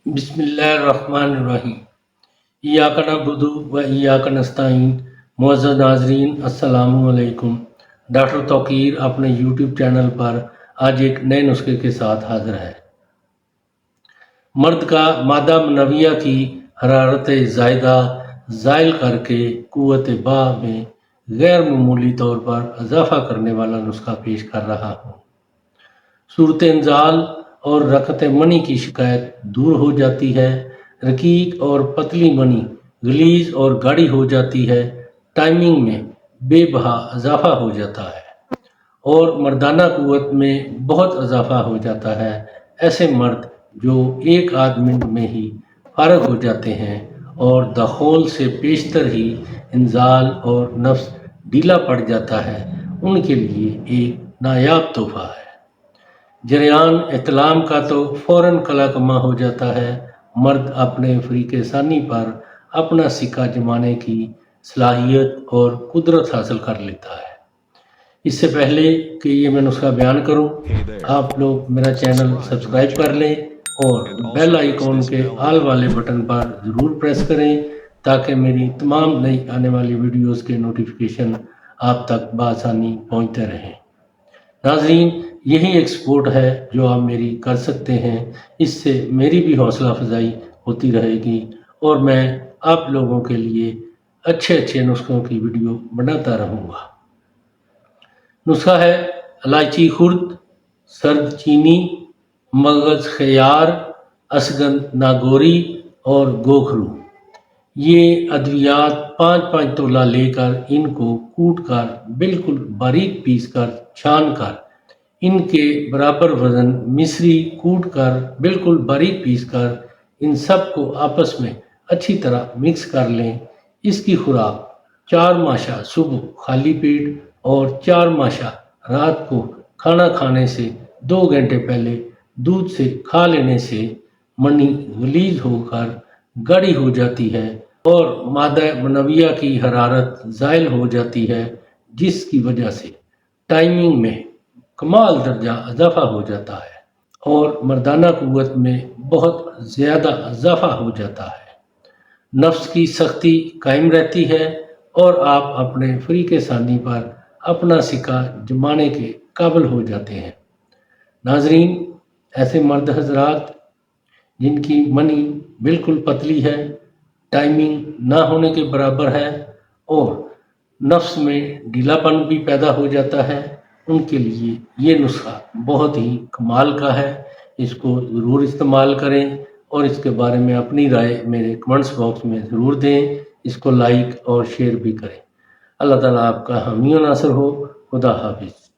بسم اللہ الرحمن الرحیم۔ ایاک نعبد و ایاک نستعین۔ معزز ناظرین السلام علیکم۔ ڈاکٹر توقیر اپنے یوٹیوب چینل پر آج ایک نئے نسخے کے ساتھ حاضر ہے۔ مرد کا مادہ منویہ کی حرارت زائدہ زائل کر کے قوت با میں غیر معمولی طور پر اضافہ کرنے والا نسخہ پیش کر رہا ہوں۔ صورت انزال اور رکت منی کی شکایت دور ہو جاتی ہے، رقیق اور پتلی منی غلیظ اور گاڑھی ہو جاتی ہے، ٹائمنگ میں بے بہا اضافہ ہو جاتا ہے اور مردانہ قوت میں بہت اضافہ ہو جاتا ہے۔ ایسے مرد جو ایک آدھ منٹ میں ہی فارغ ہو جاتے ہیں اور دخول سے پیشتر ہی انزال اور نفس ڈھیلا پڑ جاتا ہے، ان کے لیے ایک نایاب تحفہ ہے۔ جریان احتلام کا تو فوراً کلا کما ہو جاتا ہے۔ مرد اپنے فریق ثانی پر اپنا سکہ جمانے کی صلاحیت اور قدرت حاصل کر لیتا ہے۔ اس سے پہلے کہ یہ میں نسخہ بیان کروں، آپ لوگ میرا چینل سبسکرائب کر لیں اور بیل آئیکن کے آل والے بٹن پر ضرور پریس کریں تاکہ میری تمام نئی آنے والی ویڈیوز کے نوٹیفیکیشن آپ تک بآسانی پہنچتے رہیں۔ ناظرین، یہی ایک سپورٹ ہے جو آپ میری کر سکتے ہیں۔ اس سے میری بھی حوصلہ افزائی ہوتی رہے گی اور میں آپ لوگوں کے لیے اچھے نسخوں کی ویڈیو بناتا رہوں گا۔ نسخہ ہے الائچی خرد، سرد چینی، مغز خیار، اسگند ناگوری اور گوکھرو۔ یہ ادویات 5 تولہ لے کر ان کو کوٹ کر بالکل باریک پیس کر چھان کر ان کے برابر وزن مصری کوٹ کر بالکل باریک پیس کر ان سب کو آپس میں اچھی طرح مکس کر لیں۔ اس کی خوراک 4 ماشا صبح خالی پیٹ اور 4 ماشا رات کو کھانا کھانے سے 2 گھنٹے پہلے دودھ سے کھا لینے سے منی غلیظ ہو کر گاڑھی ہو جاتی ہے اور مادہ منویہ کی حرارت زائل ہو جاتی ہے، جس کی وجہ سے ٹائمنگ میں کمال درجہ اضافہ ہو جاتا ہے اور مردانہ قوت میں بہت زیادہ اضافہ ہو جاتا ہے۔ نفس کی سختی قائم رہتی ہے اور آپ اپنے فریق ثانی پر اپنا سکہ جمانے کے قابل ہو جاتے ہیں۔ ناظرین، ایسے مرد حضرات جن کی منی بالکل پتلی ہے، ٹائمنگ نہ ہونے کے برابر ہے اور نفس میں ڈھیلا پن بھی پیدا ہو جاتا ہے، ان کے لیے یہ نسخہ بہت ہی کمال کا ہے۔ اس کو ضرور استعمال کریں اور اس کے بارے میں اپنی رائے میرے کمنٹس باکس میں ضرور دیں۔ اس کو لائک اور شیئر بھی کریں۔ اللہ تعالیٰ آپ کا حامی و ناصر ہو۔ خدا حافظ۔